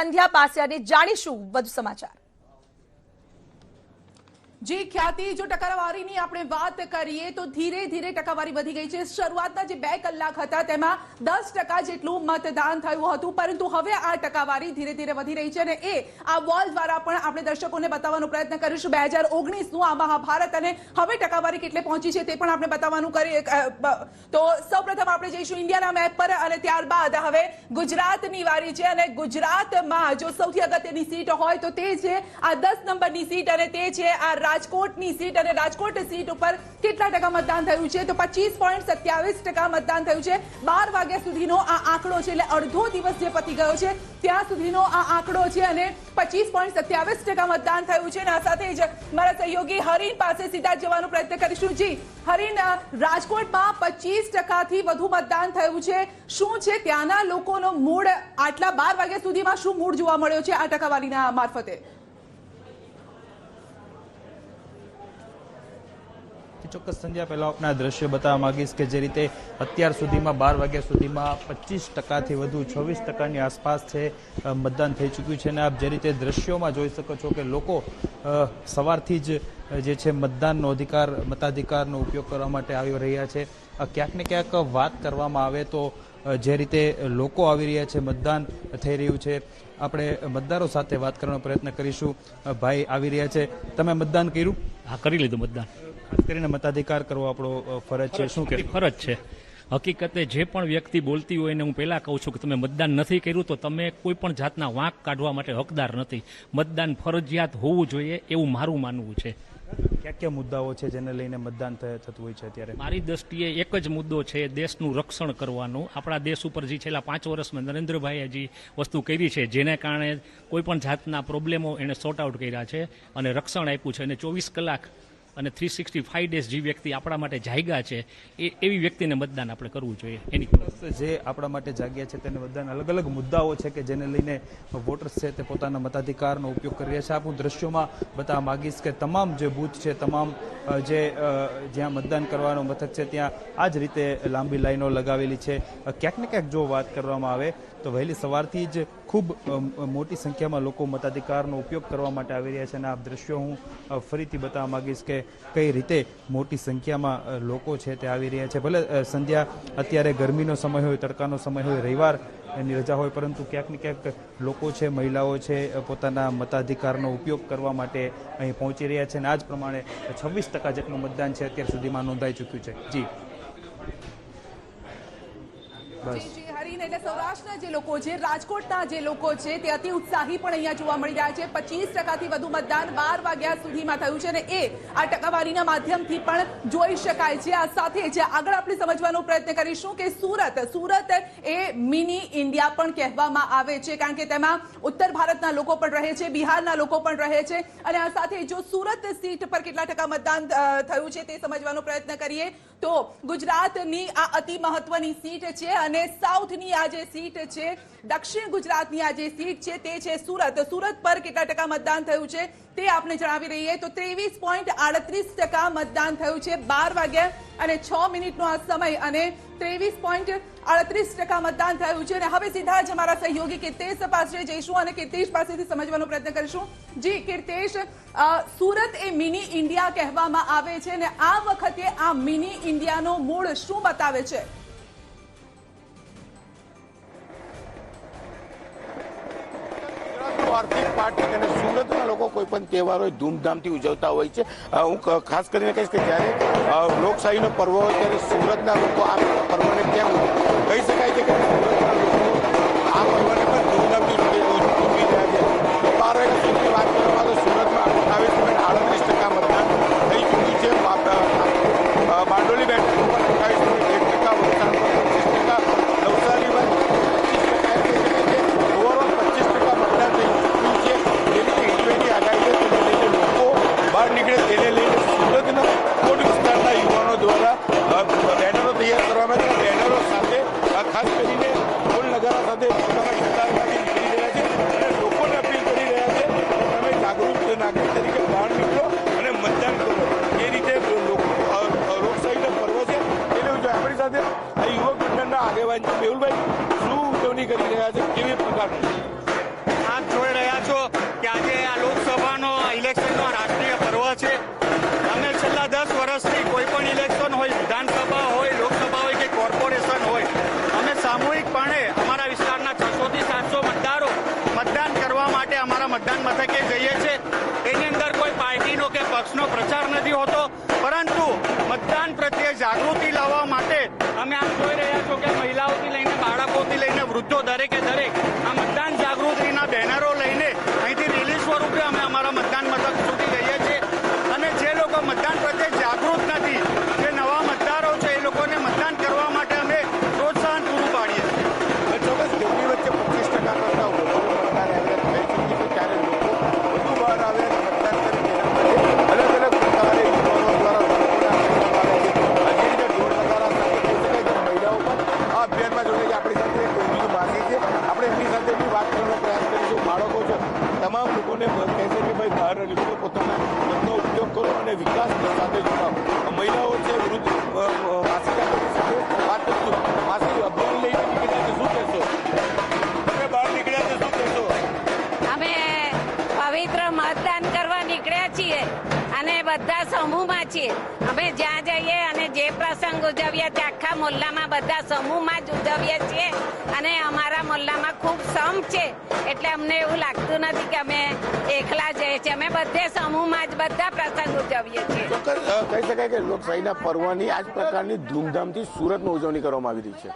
સંધ્યા પાસિયાને જાણીશું વધુ સમાચાર। जी ख्याति जो टकावारीनी આપણે વાત કરીએ તો ધીરે ધીરે ટકાવારી વધી ગઈ છે। શરૂઆતના જે 2 કલાક હતા તેમાં 10% જેટલું મતદાન થયું હતું, પરંતુ હવે આ ટકાવારી ધીરે ધીરે વધી રહી છે અને એ આ વોલ દ્વારા પણ આપણે દર્શકોને બતાવવાનો પ્રયત્ન કરીશું 2019 નું આ મહાભારત અને હવે ટકાવારી કેટલે પહોંચી છે તે પણ આપણે બતાવવાનું કરીએ। તો સૌપ્રથમ આપણે જઈશું ઇન્ડિયાના મેપ પર અને ત્યારબાદ હવે ગુજરાતની વારી છે અને ગુજરાતમાં જો સૌથી અગત્યની સીટ હોય તો તે છે આ 10 નંબરની સીટ અને તે છે આ રાજકોટની સીટ અને રાજકોટ સીટ ઉપર કેટલા ટકા મતદાન થયું છે તો 25.27% મતદાન થયું છે। 12 વાગ્યા સુધીનો આ આંકડો છે, એટલે અડધો દિવસ જે પતી ગયો છે ત્યાં સુધીનો આ આંકડો છે અને 25.27% મતદાન થયું છે। અને આ સાથે જ મારા સહયોગી હરીન પાસે સીધા જવાનો પ્રયત્ન કરીશું। જી હરીન, રાજકોટમાં 25%થી વધુ મતદાન થયું છે, શું છે ત્યાંના લોકોનો મૂડ આટલા 12 વાગ્યા સુધીમાં શું મૂડ જોવા મળ્યો છે આ ટકાવારીના મારફતે? ચોક્કસ સંધ્યા, પહેલા આપના દ્રશ્ય બતાવવા માંગીશ કે જે રીતે અત્યાર સુધીમાં 12 વાગ્યા સુધીમાં 25%થી વધુ 26%ની આસપાસ છે મતદાન થઈ ચૂક્યું છે અને આપ જે રીતે દ્રશ્યોમાં જોઈ શકો છો કે લોકો સવારથી જ જે છે મતદાનનો અધિકાર મતાધિકારનો ઉપયોગ કરવા માટે આવી રહ્યા છે। ક્યાંક ને ક્યાંક વાત કરવામાં આવે તો જે રીતે લોકો આવી રહ્યા છે, મતદાન થઈ રહ્યું છે, આપણે મતદારો સાથે વાત કરવાનો પ્રયત્ન કરીશું। ભાઈ આવી રહ્યા છે, તમે મતદાન કર્યું? હા, કરી લીધું મતદાન। ખાસ કરીને મતાધિકાર કરવો આપણો ફરજ છે, શું કે ફરજ છે? હકીકતે જે પણ વ્યક્તિ બોલતી હોય એને હું પહેલા કહું છું કે તમે મતદાન નથી કર્યું તો તમે કોઈ પણ જાતના વાંક કાઢવા માટે હકદાર નથી। મતદાન ફરજિયાત હોવું જોઈએ એવું મારું માનવું છે। ક્યાં ક્યાં મુદ્દાઓ છે જેને લઈને મતદાન થતું હોય છે અત્યારે? મારી દ્રષ્ટિએ એક જ મુદ્દો છે, દેશનું રક્ષણ કરવાનું। આપણા દેશ ઉપર જે છેલ્લા 5 વર્ષમાં નરેન્દ્રભાઈએ જે વસ્તુ કરી છે જેને કારણે કોઈ પણ જાતના પ્રોબ્લેમો એને સોર્ટ આઉટ કર્યા છે અને રક્ષણ આપ્યું છે અને 24 કલાક અને 365 ડેઝ જે વ્યક્તિ આપણા માટે જાગ્યા છે એવી વ્યક્તિને મતદાન આપણે કરવું જોઈએ। એની જે આપણા માટે જાગ્યા છે તેને મતદાન અલગ અલગ મુદ્દાઓ છે કે જેને લઈને વોટર્સ છે તે પોતાના મતાધિકારનો ઉપયોગ કરી રહ્યા છે। આપ હું દ્રશ્યોમાં બતાવવા માંગીશ કે તમામ જે બૂથ છે, તમામ જે જ્યાં મતદાન કરવાનો મથક છે ત્યાં આ જ રીતે લાંબી લાઈનો લગાવેલી છે। ક્યાંક ને ક્યાંક જો વાત કરવામાં આવે તો વહેલી સવારથી જ ખૂબ મોટી સંખ્યામાં લોકો મતાધિકારનો ઉપયોગ કરવા માટે આવી રહ્યા છે અને આ દ્રશ્યો હું ફરીથી બતાવવા માંગીશ કે કઈ રીતે મોટી સંખ્યામાં લોકો છે તે આવી રહ્યા છે। ભલે સંધ્યા અત્યારે ગરમીનો સમય હોય, તડકાનો સમય હોય, રવિવાર એની રજા હોય, પરંતુ ક્યાંક ને ક્યાંક લોકો છે, મહિલાઓ છે, પોતાના મતાધિકારનો ઉપયોગ કરવા માટે અહીં પહોંચી રહ્યા છે અને આ જ પ્રમાણે 26% જેટલું મતદાન છે અત્યાર સુધીમાં નોંધાઈ ચૂક્યું છે। જી બસ એટલે સૌરાષ્ટ્રના જે લોકો છે, રાજકોટના જે લોકો છે તે અતિ ઉત્સાહી પણ અહીંયા જોવા મળી રહ્યા છે। 25%થી વધુ મતદાન 12 વાગ્યા સુધીમાં થયું છે અને એ આ ટકાવારીના માધ્યમથી પણ જોઈ શકાય છે। આ સાથે જ આગળ આપણે સમજવાનો પ્રયત્ન કરીશું કે સુરત એ મિની ઇન્ડિયા પણ કહેવામાં આવે છે, કારણ કે તેમાં ઉત્તર ભારતના લોકો પણ રહે છે, બિહારના લોકો પણ રહે છે અને આ સાથે જો સુરત સીટ પર કેટલા ટકા મતદાન થયું છે તે સમજવાનો પ્રયત્ન કરીએ તો ગુજરાતની આ અતિ મહત્વની સીટ છે અને સાઉથની આ જે સીટ છે, દક્ષિણ ગુજરાતની આ જે સીટ છે તે છે સુરત પર કેટલા ટકા મતદાન થયું છે તે આપણે જણાવી રહીએ તો 23.38% મતદાન થયું છે। 12 વાગ્યા અને 6 મિનિટનો આ સમય અને 23.38% મતદાન થયું છે અને હવે સીધા જ અમારા સહયોગી કીર્તેશ પાસે જઈશું અને કીર્તેશ પાસેથી સમજવાનો પ્રયત્ન કરીશું। જી કીર્તેશ, સુરત એ મિની ઇન્ડિયા કહેવામાં આવે છે અને આ વખતે આ મિની ઇન્ડિયાનો મૂળ શું બતાવે છે? આર્થિક પાર્ટી અને સુરતના લોકો કોઈ પણ તહેવારો ધૂમધામથી ઉજવતા હોય છે। હું ખાસ કરીને કહીશ કે જ્યારે લોકશાહીનો પર્વ હોય ત્યારે સુરતના લોકો આ પર્વને કેમ કહી શકાય છે કે સુરતના લોકો આ પર્વને પણ ધૂમધામથી ઉજવી રહ્યા છે। 12 વાગ્યા સુધી વાત કરવામાં તો સુરતમાં 28.38% મતદાન થઈ ચૂક્યું છે। બારડોલી બેઠક ઉપર 28.1%, વલસાડ પર 25%, નવસારીમાં 25% ઓવરઓલ 25% મતદાન થઈ ચૂક્યું છે। જેની ઈન્ડિયાની આગાહી છે તેને લઈને લોકો બહાર નીકળે તેને લઈને સુરતના કોટ વિસ્તારના યુવાનો દ્વારા બેનરો તૈયાર કરવામાં આવ્યા। બેનરો સાથે ખાસ કરીને ઢોલ નગારા સાથે પોતાના વિસ્તારમાંથી નીકળી રહ્યા છે અને લોકોને અપીલ કરી રહ્યા છે કે તમે જાગૃત નાગરિક તરીકે બહાર નીકળો અને મતદાન કરો। એ રીતે લોકશાહીનો પર્વ છે તેને આપણી સાથે આ યુવક મંડળના આગેવાન છે મેહુલભાઈ, શું ઉજવણી કરી રહ્યા છે, કેવી પ્રકારની? આ મતદાન મથકે જઈએ છીએ એની અંદર કોઈ પાર્ટીનો કે પક્ષનો પ્રચાર નથી હોતો, પરંતુ મતદાન પ્રત્યે જાગૃતિ લાવવા માટે અમે આમ જોઈ રહ્યા છો કે મહિલાઓથી લઈને બાળકોથી લઈને વૃદ્ધો દરેકે દરેક આ મતદાન જાગૃતિના બેનરો લઈને અહીંથી રેલી સ્વરૂપે અમે અમારા મતદાન મથક સુધી જઈએ છીએ અને જે લોકો મતદાન પ્રત્યે જાગૃત નથી, જે નવા મતદારો છે એ લોકોને મતદાન કરવા માટે અમે પ્રોત્સાહન પૂરું પાડીએ છીએ. ચોક્કસ તેમની વચ્ચે 25% કરતા વધુ મતદાન એવરેજ થઈ ચૂકી છે, ત્યારે લોકો વધુ બહાર આવે અને મતદાન કરે તેના માટે અલગ અલગ પ્રકારે યુવાનો દ્વારા લોકોને આ રીતે ઢોલ નગારા સાથે કહી શકાય કે મહિલાઓ પણ આ અભિયાનમાં જોડે છે. આપણી સાથે ડોંગીનું માસી છે, આપણે એમની સાથે બી વાત કરવાનો પ્રયાસ કરીશું. બાળકો છે, તમામ લોકોને કહેશે કે ભાઈ બહાર નીકળો, પોતાના મતનો ઉપયોગ કરો અને વિકાસ સાથે જોડાઓ. મહિલાઓ છે, વૃદ્ધ માસિકા સાથે વાત કરીશું. માસી, અભિયાન લઈને નીકળ્યા છે, શું કહેશો? તમે બહાર નીકળ્યા છે, શું કહેશો? અમે પવિત્ર મતદાન કરવા નીકળ્યા છીએ અને બધા સમૂહમાં છીએ. અમે જ્યાં જઈએ અને જે પ્રસંગ ઉજવીએ તે આખા મોહલ્લામાં બધા સમૂહમાં જ ઉજવીએ છીએ અને અમારા મોહલ્લામાં ખૂબ સંપ છે, એટલે અમને એવું લાગતું નથી કે અમે એકલા જઈએ છીએ. અમે બધે સમૂહમાં જ બધા પ્રસંગ ઉજવીએ છીએ. ચોક્કસ કહી શકાય કે લોકશાહીના પર્વની આ જ પ્રકારની ધૂમધામથી સુરતમાં ઉજવણી કરવામાં આવી રહી છે.